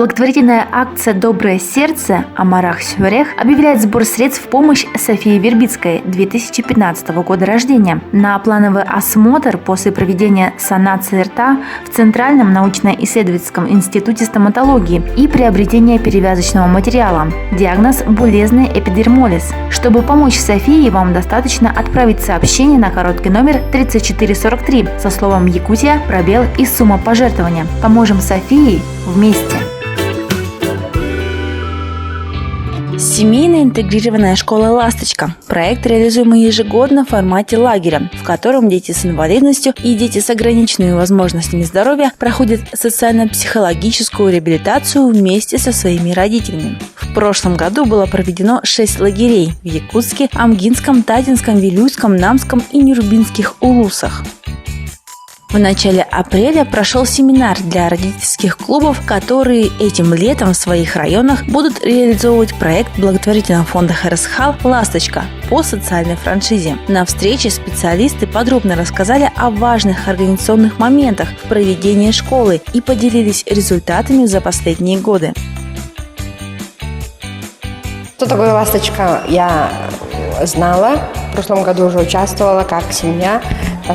Благотворительная акция «Доброе сердце» Амарах Сюрех объявляет сбор средств в помощь Софии Вербицкой 2015 года рождения на плановый осмотр после проведения санации рта в Центральном научно-исследовательском институте стоматологии и приобретения перевязочного материала. Диагноз – булезный эпидермолиз. Чтобы помочь Софии, вам достаточно отправить сообщение на короткий номер 3443 со словом «Якутия», пробел и сумма пожертвования. Поможем Софии вместе. Семейная интегрированная школа «Ласточка» – проект, реализуемый ежегодно в формате лагеря, в котором дети с инвалидностью и дети с ограниченными возможностями здоровья проходят социально-психологическую реабилитацию вместе со своими родителями. В прошлом году было проведено 6 лагерей в Якутске, Амгинском, Татинском, Вилюйском, Намском и Нюрбинских улусах. В начале апреля прошел семинар для родительских клубов, которые этим летом в своих районах будут реализовывать проект благотворительного фонда Харасхал «Ласточка» по социальной франшизе. На встрече специалисты подробно рассказали о важных организационных моментах в проведении школы и поделились результатами за последние годы. Что такое «Ласточка», я знала. В прошлом году уже участвовала как семья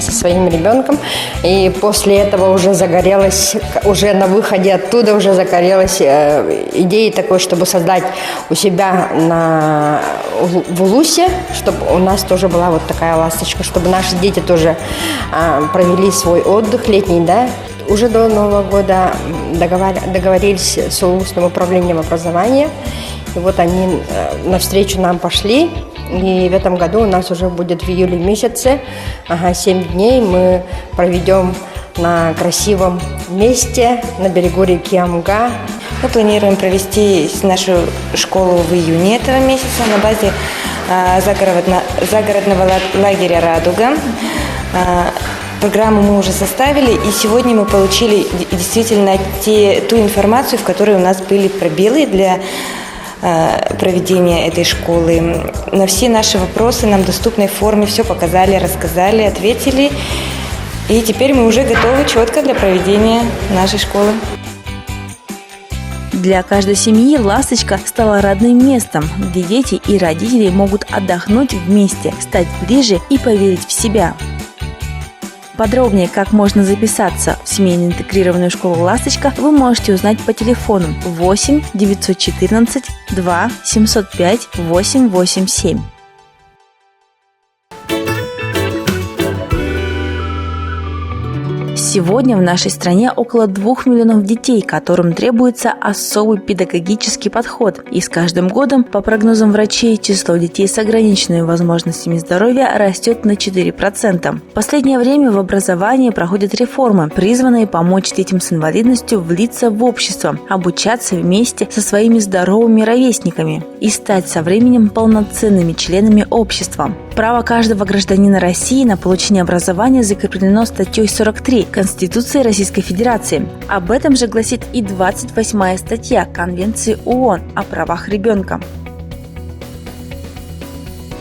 со своим ребенком. И после этого уже загорелась, уже на выходе оттуда уже загорелась идея такой, чтобы создать у себя в Улусе, чтобы у нас тоже была вот такая «Ласточка», чтобы наши дети тоже провели свой отдых летний, да. Уже до Нового года договорились с Улусным управлением образования. И вот они навстречу нам пошли. И в этом году у нас уже будет в июле месяце 7 дней мы проведем на красивом месте на берегу реки Амга. Мы планируем провести нашу школу в июне этого месяца на базе загородного лагеря «Радуга». Программу мы уже составили, и сегодня мы получили действительно ту информацию, в которой у нас были пробелы для проведения этой школы. На все наши вопросы нам в доступной форме все показали, рассказали, ответили. И теперь мы уже готовы четко для проведения нашей школы. Для каждой семьи «Ласточка» стала родным местом, где дети и родители могут отдохнуть вместе, стать ближе и поверить в себя. Подробнее, как можно записаться в семейную интегрированную школу «Ласточка», вы можете узнать по телефону 8 914 2 705 887. Сегодня в нашей стране около 2 миллионов детей, которым требуется особый педагогический подход. И с каждым годом, по прогнозам врачей, число детей с ограниченными возможностями здоровья растет на 4%. В последнее время в образовании проходят реформы, призванные помочь детям с инвалидностью влиться в общество, обучаться вместе со своими здоровыми ровесниками и стать со временем полноценными членами общества. Право каждого гражданина России на получение образования закреплено статьей 43 Конституции Российской Федерации. Об этом же гласит и 28-я статья Конвенции ООН о правах ребенка.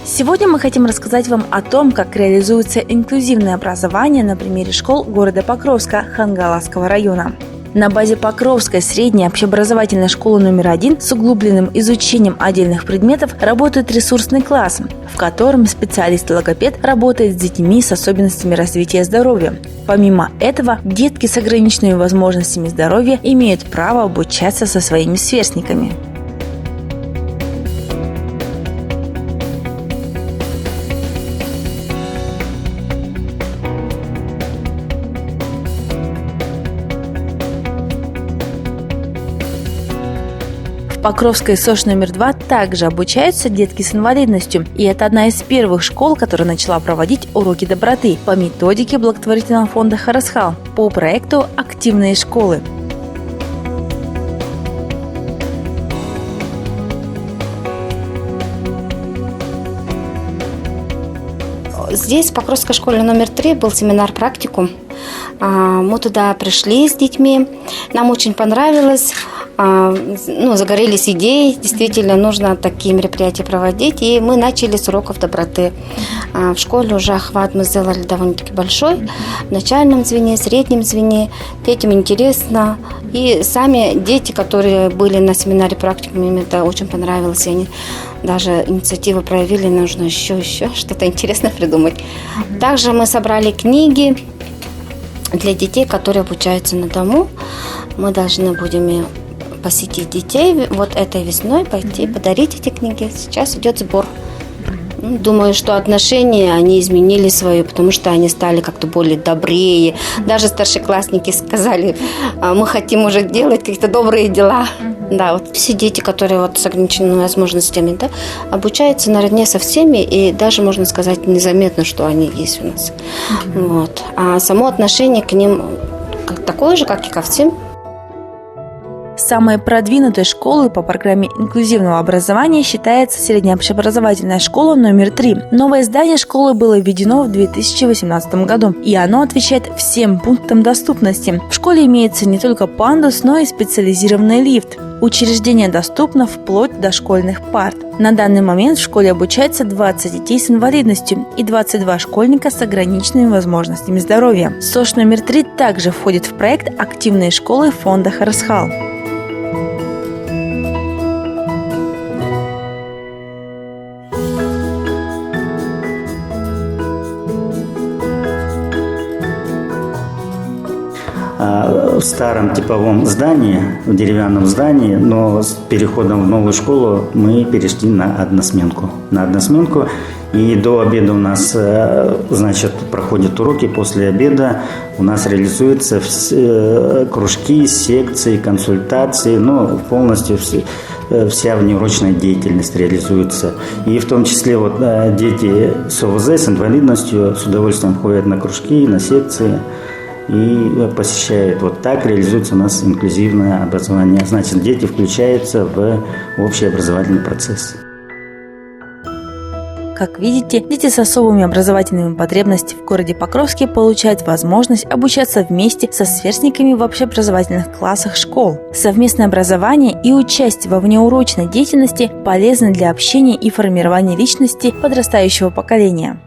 Сегодня мы хотим рассказать вам о том, как реализуется инклюзивное образование на примере школ города Покровска Хангаласского района. На базе Покровской средней общеобразовательной школы номер 1 с углубленным изучением отдельных предметов работает ресурсный класс, в котором специалист-логопед работает с детьми с особенностями развития здоровья. Помимо этого, детки с ограниченными возможностями здоровья имеют право обучаться со своими сверстниками. В Покровской СОШ номер 2 также обучаются детки с инвалидностью, и это одна из первых школ, которая начала проводить уроки доброты по методике благотворительного фонда Харасхал по проекту «Активные школы». Здесь, в Покровской школе номер 3, был семинар-практикум. Мы туда пришли с детьми. Нам очень понравилось. загорелись идеи, действительно нужно такие мероприятия проводить, и мы начали с уроков доброты. В школе уже охват мы сделали довольно-таки большой, в начальном звене, среднем звене, детям интересно, и сами дети, которые были на семинаре практикуме, им это очень понравилось, и они даже инициативу проявили, нужно еще что-то интересное придумать. Также мы собрали книги для детей, которые обучаются на дому. Мы должны будем посетить детей вот этой весной, пойти подарить эти книги. Сейчас идет сбор. Думаю, что отношения они изменили свое, потому что они стали как-то более добрее. Даже старшеклассники сказали, мы хотим уже делать какие-то добрые дела. Да, вот все дети, которые вот с ограниченными возможностями, да, обучаются наравне со всеми, и даже, можно сказать, незаметно, что они есть у нас. Вот. А само отношение к ним такое же, как и ко всем. Самой продвинутой школой по программе инклюзивного образования считается средняя общеобразовательная школа номер 3. Новое здание школы было введено в 2018 году, и оно отвечает всем пунктам доступности. В школе имеется не только пандус, но и специализированный лифт. Учреждение доступно вплоть до школьных парт. На данный момент в школе обучается 20 детей с инвалидностью и 22 школьника с ограниченными возможностями здоровья. СОШ номер 3 также входит в проект «Активные школы» фонда Харысхал. В старом типовом здании, в деревянном здании, но с переходом в новую школу мы перешли на односменку. И до обеда у нас, проходят уроки, после обеда у нас реализуются кружки, секции, консультации, полностью вся внеурочная деятельность реализуется. И в том числе дети с ОВЗ, с инвалидностью с удовольствием ходят на кружки, на секции и посещают. Вот так реализуется у нас инклюзивное образование. Значит, дети включаются в общий образовательный процесс. Как видите, дети с особыми образовательными потребностями в городе Покровске получают возможность обучаться вместе со сверстниками в общеобразовательных классах школ. Совместное образование и участие во внеурочной деятельности полезны для общения и формирования личности подрастающего поколения.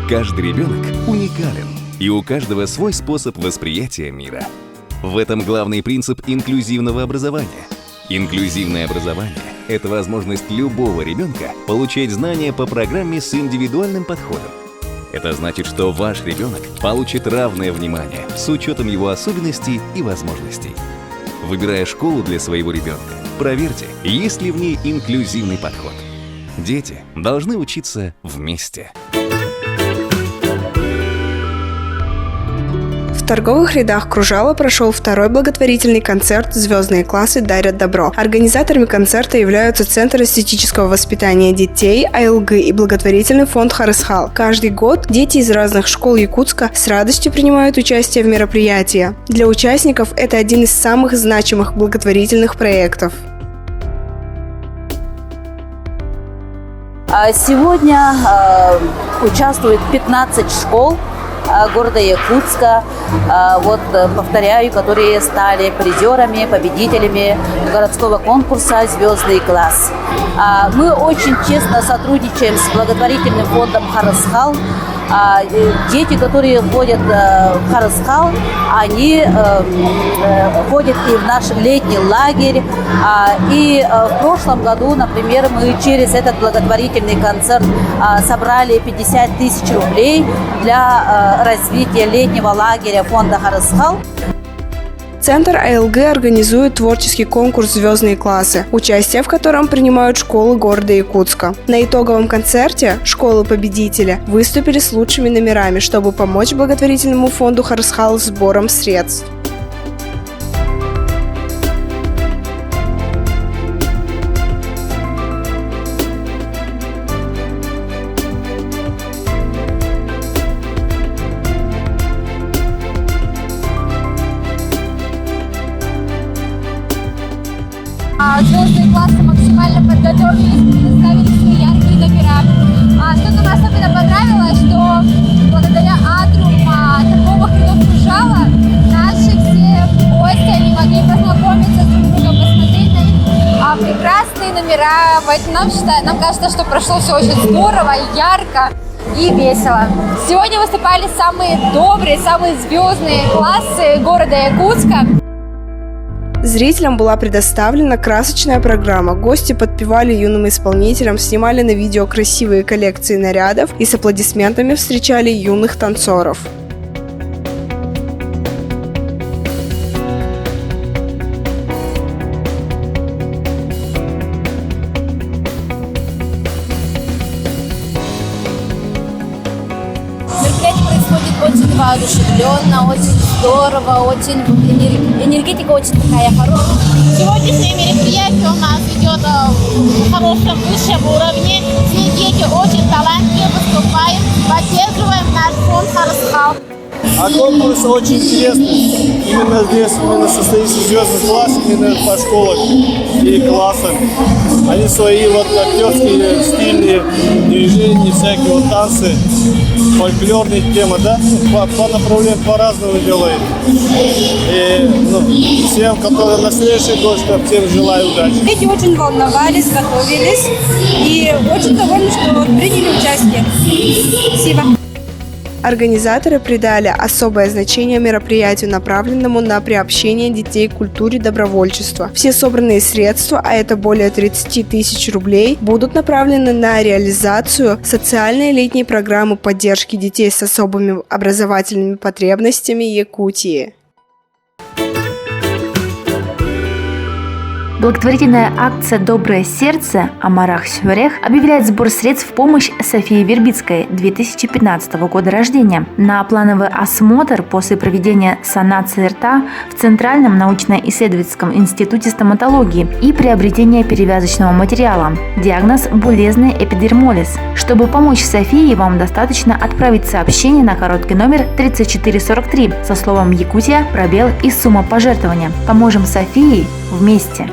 Каждый ребенок уникален, и у каждого свой способ восприятия мира. В этом главный принцип инклюзивного образования. Инклюзивное образование – это возможность любого ребенка получать знания по программе с индивидуальным подходом. Это значит, что ваш ребенок получит равное внимание с учетом его особенностей и возможностей. Выбирая школу для своего ребенка, проверьте, есть ли в ней инклюзивный подход. Дети должны учиться вместе. В торговых рядах Кружала прошел второй благотворительный концерт «Звездные классы дарят добро». Организаторами концерта являются Центр эстетического воспитания детей, АЛГ и благотворительный фонд Харысхал. Каждый год дети из разных школ Якутска с радостью принимают участие в мероприятии. Для участников это один из самых значимых благотворительных проектов. Сегодня участвует 15 школ города Якутска, повторяю, которые стали призерами, победителями городского конкурса «Звездный класс». Мы очень честно сотрудничаем с благотворительным фондом Харысхал. Дети, которые ходят в Харысхал, они ходят и в наш летний лагерь. И в прошлом году, например, мы через этот благотворительный концерт собрали 50 тысяч рублей для развития летнего лагеря фонда Харысхал. Центр АЛГ организует творческий конкурс «Звездные классы», участие в котором принимают школы города Якутска. На итоговом концерте школы-победители выступили с лучшими номерами, чтобы помочь благотворительному фонду Харысхал с сбором средств. Звездные классы максимально подготовились, предоставили свои яркие номера. Что нам особенно понравилось, что благодаря атриуму торговых рядов Кружала нас классные номера, поэтому нам кажется, что прошло все очень здорово, ярко и весело. Сегодня выступали самые добрые, самые звездные классы города Якутска. Зрителям была предоставлена красочная программа. Гости подпевали юным исполнителям, снимали на видео красивые коллекции нарядов и с аплодисментами встречали юных танцоров. Мероприятие происходит очень воодушевленно, очень здорово, очень энергетика очень такая хорошая. Сегодняшнее мероприятие у нас идет в хорошем высшем уровне. Все дети очень талантливо выступают, поддерживаем наш фонд Харасхал. А конкурс очень интересный. Именно здесь состоится звездный класс, именно по школам и классам. Они свои вот актерские стильные движения, всякие вот танцы, фольклорные темы, да? По направлениям по-разному делают. И всем, которые на следующий год, всем желаю удачи. Дети очень волновались, готовились и очень довольны, что приняли участие. Спасибо. Организаторы придали особое значение мероприятию, направленному на приобщение детей к культуре добровольчества. Все собранные средства, а это более 30 тысяч рублей, будут направлены на реализацию социальной летней программы поддержки детей с особыми образовательными потребностями Якутии. Благотворительная акция «Доброе сердце» Амарах Сюрех объявляет сбор средств в помощь Софии Вербицкой 2015 года рождения на плановый осмотр после проведения санации рта в Центральном научно-исследовательском институте стоматологии и приобретения перевязочного материала. Диагноз – булезный эпидермолиз. Чтобы помочь Софии, вам достаточно отправить сообщение на короткий номер 3443 со словом «Якутия», пробел и сумма пожертвования. Поможем Софии вместе!